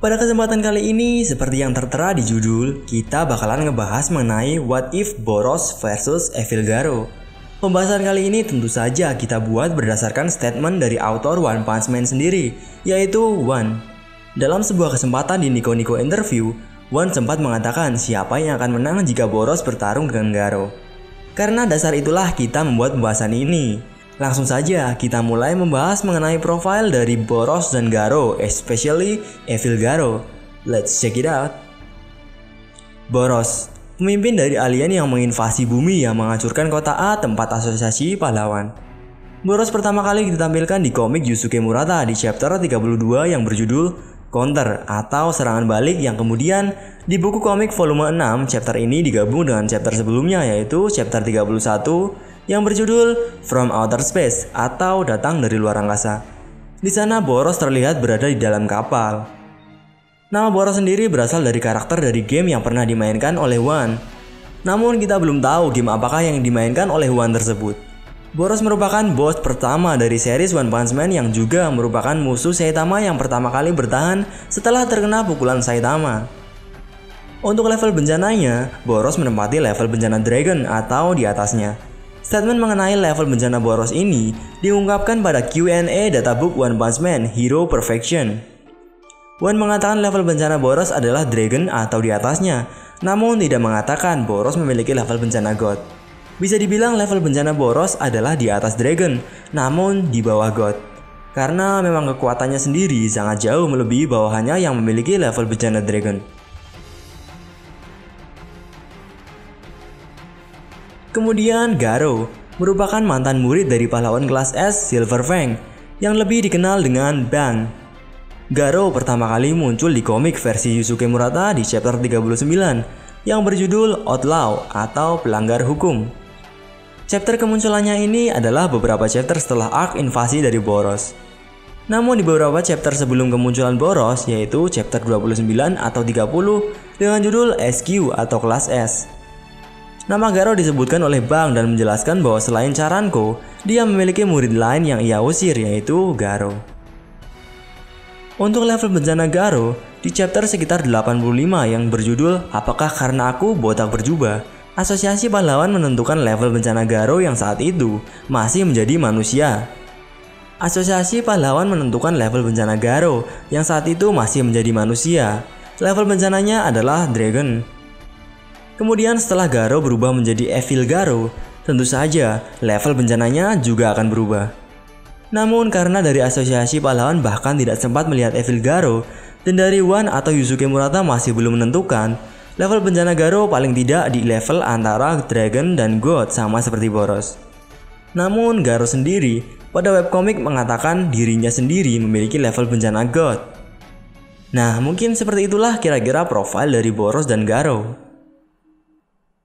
Pada kesempatan kali ini, seperti yang tertera di judul, kita bakalan ngebahas mengenai What If Boros versus Evil Garo. Pembahasan kali ini tentu saja kita buat berdasarkan statement dari autor One Punch Man sendiri, yaitu One. Dalam sebuah kesempatan di Nico Nico interview, One sempat mengatakan siapa yang akan menang jika Boros bertarung dengan Garo. Karena dasar itulah kita membuat pembahasan ini. Langsung saja kita mulai membahas mengenai profil dari Boros dan Garo, especially Evil Garo. Let's check it out. Boros, pemimpin dari alien yang menginvasi bumi yang menghancurkan kota A tempat asosiasi pahlawan. Boros pertama kali ditampilkan di komik Yusuke Murata di chapter 32 yang berjudul Counter atau serangan balik, yang kemudian di buku komik volume 6 chapter ini digabung dengan chapter sebelumnya, yaitu chapter 31 yang berjudul From Outer Space atau datang dari luar angkasa. Di sana Boros terlihat berada di dalam kapal. Nama Boros sendiri berasal dari karakter dari game yang pernah dimainkan oleh One. Namun kita belum tahu game apakah yang dimainkan oleh One tersebut. Boros merupakan bos pertama dari series One Punch Man yang juga merupakan musuh Saitama yang pertama kali bertahan setelah terkena pukulan Saitama. Untuk level bencananya, Boros menempati level bencana Dragon atau di atasnya. Statement mengenai level bencana Boros ini diungkapkan pada Q&A databook One Punch Man Hero Perfection. One mengatakan level bencana Boros adalah Dragon atau di atasnya, namun tidak mengatakan Boros memiliki level bencana God. Bisa dibilang level bencana Boros adalah di atas Dragon, namun di bawah God. Karena memang kekuatannya sendiri sangat jauh melebihi bawahannya yang memiliki level bencana Dragon. Kemudian Garo merupakan mantan murid dari pahlawan kelas S Silver Fang yang lebih dikenal dengan Bang. Garo pertama kali muncul di komik versi Yusuke Murata di chapter 39 yang berjudul Outlaw atau pelanggar hukum. Chapter kemunculannya ini adalah beberapa chapter setelah arc invasi dari Boros. Namun di beberapa chapter sebelum kemunculan Boros, yaitu chapter 29 atau 30 dengan judul SQ atau kelas S. Nama Garo disebutkan oleh Bang dan menjelaskan bahwa selain Charanko, dia memiliki murid lain yang ia usir, yaitu Garo. Untuk level bencana Garo, di chapter sekitar 85 yang berjudul Apakah Karena Aku Botak Berjubah, Asosiasi Pahlawan menentukan level bencana Garo yang saat itu masih menjadi manusia. Asosiasi Pahlawan menentukan level bencana Garo yang saat itu masih menjadi manusia. Level bencananya adalah Dragon. Kemudian setelah Garo berubah menjadi Evil Garo, tentu saja level bencananya juga akan berubah. Namun karena dari asosiasi pahlawan bahkan tidak sempat melihat Evil Garo, dan dari One atau Yusuke Murata masih belum menentukan, level bencana Garo paling tidak di level antara Dragon dan God sama seperti Boros. Namun Garo sendiri pada webkomik mengatakan dirinya sendiri memiliki level bencana God. Nah, mungkin seperti itulah kira-kira profil dari Boros dan Garo.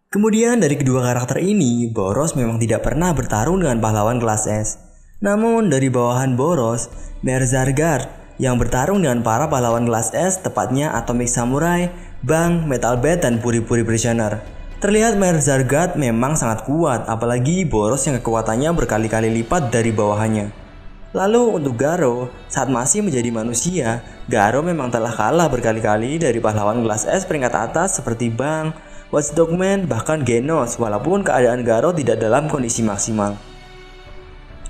Kemudian dari kedua karakter ini, Boros memang tidak pernah bertarung dengan pahlawan kelas S. Namun dari bawahan Boros, Merzargard yang bertarung dengan para pahlawan kelas S, tepatnya Atomic Samurai, Bang, Metal Bat, dan Puri-Puri Prisoner. Terlihat Merzargard memang sangat kuat, apalagi Boros yang kekuatannya berkali-kali lipat dari bawahannya. Lalu untuk Garo, saat masih menjadi manusia, Garo memang telah kalah berkali-kali dari pahlawan kelas S peringkat atas seperti Bang, Watchdog Man, bahkan Genos, walaupun keadaan Garo tidak dalam kondisi maksimal.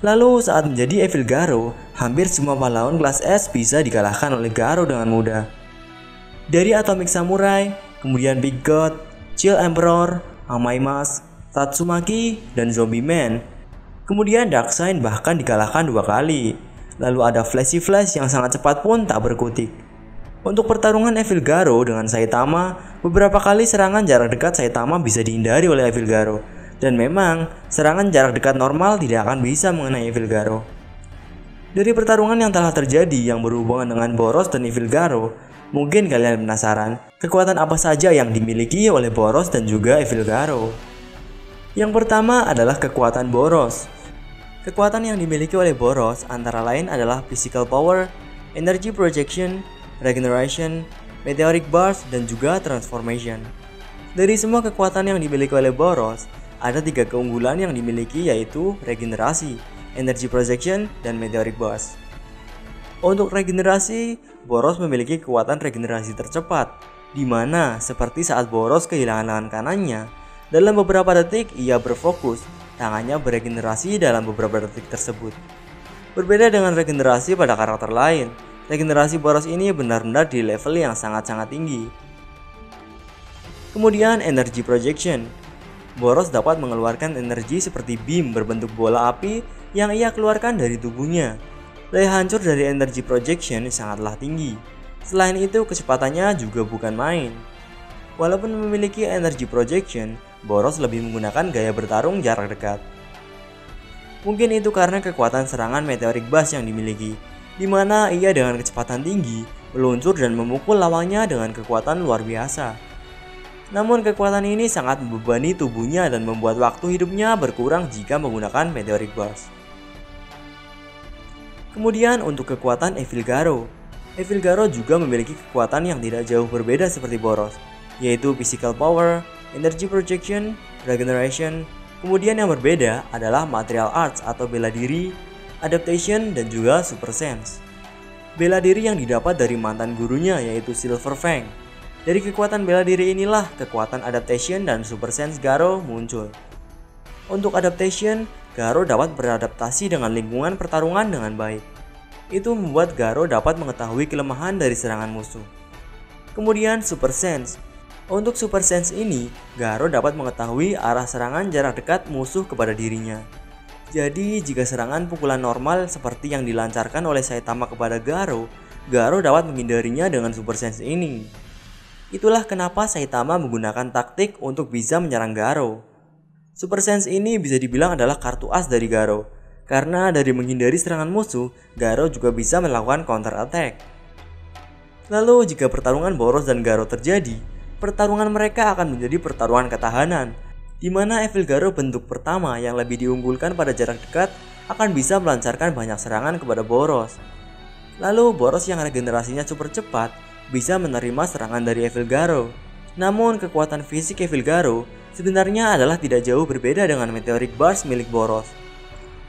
Lalu saat menjadi Evil Garo, hampir semua pahlawan kelas S bisa dikalahkan oleh Garo dengan mudah. Dari Atomic Samurai, kemudian Big God, Chill Emperor, Amai Mask, Tatsumaki, dan Zombie Man. Kemudian Darkseid bahkan dikalahkan 2 kali. Lalu ada Flashy Flash yang sangat cepat pun tak berkutik. Untuk pertarungan Evil Garo dengan Saitama, beberapa kali serangan jarak dekat Saitama bisa dihindari oleh Evil Garo. Dan memang, serangan jarak dekat normal tidak akan bisa mengenai Evil Garo. Dari pertarungan yang telah terjadi yang berhubungan dengan Boros dan Evil Garo, mungkin kalian penasaran, kekuatan apa saja yang dimiliki oleh Boros dan juga Evil Garo. Yang pertama adalah kekuatan Boros. Kekuatan yang dimiliki oleh Boros antara lain adalah Physical Power, Energy Projection, Regeneration, Meteoric Burst, dan juga Transformation. Dari semua kekuatan yang dimiliki oleh Boros, ada 3 keunggulan yang dimiliki, yaitu Regenerasi, Energy Projection, dan Meteoric Burst. Untuk regenerasi, Boros memiliki kekuatan regenerasi tercepat, di mana seperti saat Boros kehilangan tangan kanannya, dalam beberapa detik ia berfokus, tangannya beregenerasi dalam beberapa detik tersebut. Berbeda dengan regenerasi pada karakter lain, regenerasi Boros ini benar-benar di level yang sangat-sangat tinggi. Kemudian energy projection. Boros dapat mengeluarkan energi seperti beam berbentuk bola api yang ia keluarkan dari tubuhnya. Daya hancur dari energy projection sangatlah tinggi. Selain itu, kecepatannya juga bukan main. Walaupun memiliki energy projection, Boros lebih menggunakan gaya bertarung jarak dekat. Mungkin itu karena kekuatan serangan meteoric blast yang dimiliki, di mana ia dengan kecepatan tinggi meluncur dan memukul lawannya dengan kekuatan luar biasa. Namun kekuatan ini sangat membebani tubuhnya dan membuat waktu hidupnya berkurang jika menggunakan meteoric blast. Kemudian untuk kekuatan Evil Garo. Evil Garo juga memiliki kekuatan yang tidak jauh berbeda seperti Boros, yaitu physical power, energy projection, regeneration. Kemudian yang berbeda adalah material arts atau bela diri, adaptation, dan juga super sense. Bela diri yang didapat dari mantan gurunya yaitu Silver Fang. Dari kekuatan bela diri inilah kekuatan adaptation dan super sense Garo muncul. Untuk adaptation, Garo dapat beradaptasi dengan lingkungan pertarungan dengan baik. Itu membuat Garo dapat mengetahui kelemahan dari serangan musuh. Kemudian super sense. Untuk super sense ini, Garo dapat mengetahui arah serangan jarak dekat musuh kepada dirinya. Jadi jika serangan pukulan normal seperti yang dilancarkan oleh Saitama kepada Garo, Garo dapat menghindarinya dengan super sense ini. Itulah kenapa Saitama menggunakan taktik untuk bisa menyerang Garo. Super sense ini bisa dibilang adalah kartu as dari Garo, karena dari menghindari serangan musuh, Garo juga bisa melakukan counter attack. Lalu jika pertarungan Boros dan Garo terjadi, pertarungan mereka akan menjadi pertarungan ketahanan, di mana Evil Garo bentuk pertama yang lebih diunggulkan pada jarak dekat akan bisa melancarkan banyak serangan kepada Boros. Lalu Boros yang regenerasinya super cepat bisa menerima serangan dari Evil Garo. Namun kekuatan fisik Evil Garo sebenarnya adalah tidak jauh berbeda dengan meteoric burst milik Boros.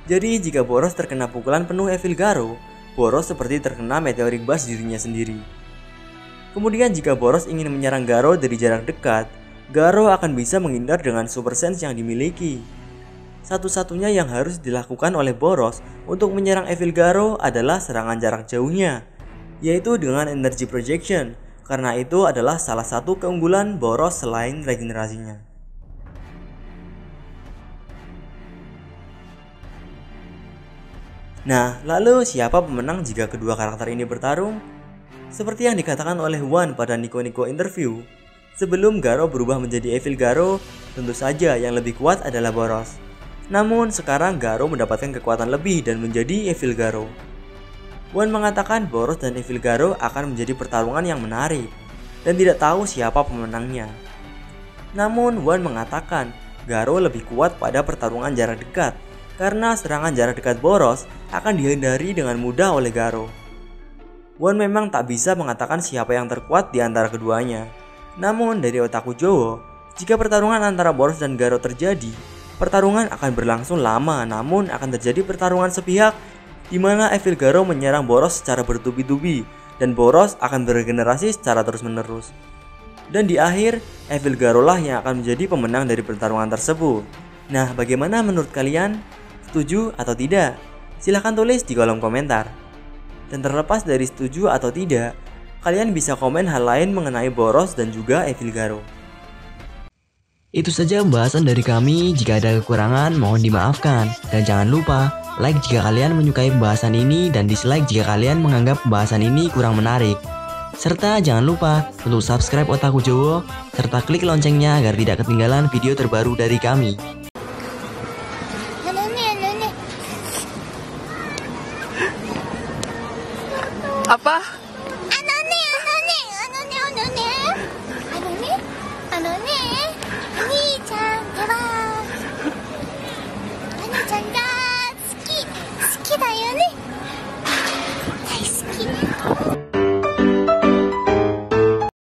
Jadi jika Boros terkena pukulan penuh Evil Garo, Boros seperti terkena meteoric burst dirinya sendiri. Kemudian jika Boros ingin menyerang Garo dari jarak dekat, Garo akan bisa menghindar dengan super sense yang dimiliki. Satu-satunya yang harus dilakukan oleh Boros untuk menyerang Evil Garo adalah serangan jarak jauhnya, yaitu dengan energy projection, karena itu adalah salah satu keunggulan Boros selain regenerasinya. Nah, lalu siapa pemenang jika kedua karakter ini bertarung? Seperti yang dikatakan oleh Wan pada Nico Nico interview, sebelum Garo berubah menjadi Evil Garo, tentu saja yang lebih kuat adalah Boros. Namun sekarang Garo mendapatkan kekuatan lebih dan menjadi Evil Garo. Wan mengatakan Boros dan Evil Garo akan menjadi pertarungan yang menarik dan tidak tahu siapa pemenangnya. Namun Wan mengatakan Garo lebih kuat pada pertarungan jarak dekat karena serangan jarak dekat Boros akan dihindari dengan mudah oleh Garo. Wan memang tak bisa mengatakan siapa yang terkuat di antara keduanya. Namun dari otaku Jowo, jika pertarungan antara Boros dan Garo terjadi, pertarungan akan berlangsung lama namun akan terjadi pertarungan sepihak di mana Evil Garo menyerang Boros secara bertubi-tubi dan Boros akan beregenerasi secara terus-menerus. Dan di akhir, Evil Garo lah yang akan menjadi pemenang dari pertarungan tersebut. Nah, bagaimana menurut kalian? Setuju atau tidak? Silahkan tulis di kolom komentar. Dan terlepas dari setuju atau tidak, kalian bisa komen hal lain mengenai Boros dan juga Evil Garo. Itu saja pembahasan dari kami. Jika ada kekurangan, mohon dimaafkan. Dan jangan lupa like jika kalian menyukai pembahasan ini dan dislike jika kalian menganggap pembahasan ini kurang menarik. Serta jangan lupa untuk subscribe Otaku Jowo serta klik loncengnya agar tidak ketinggalan video terbaru dari kami.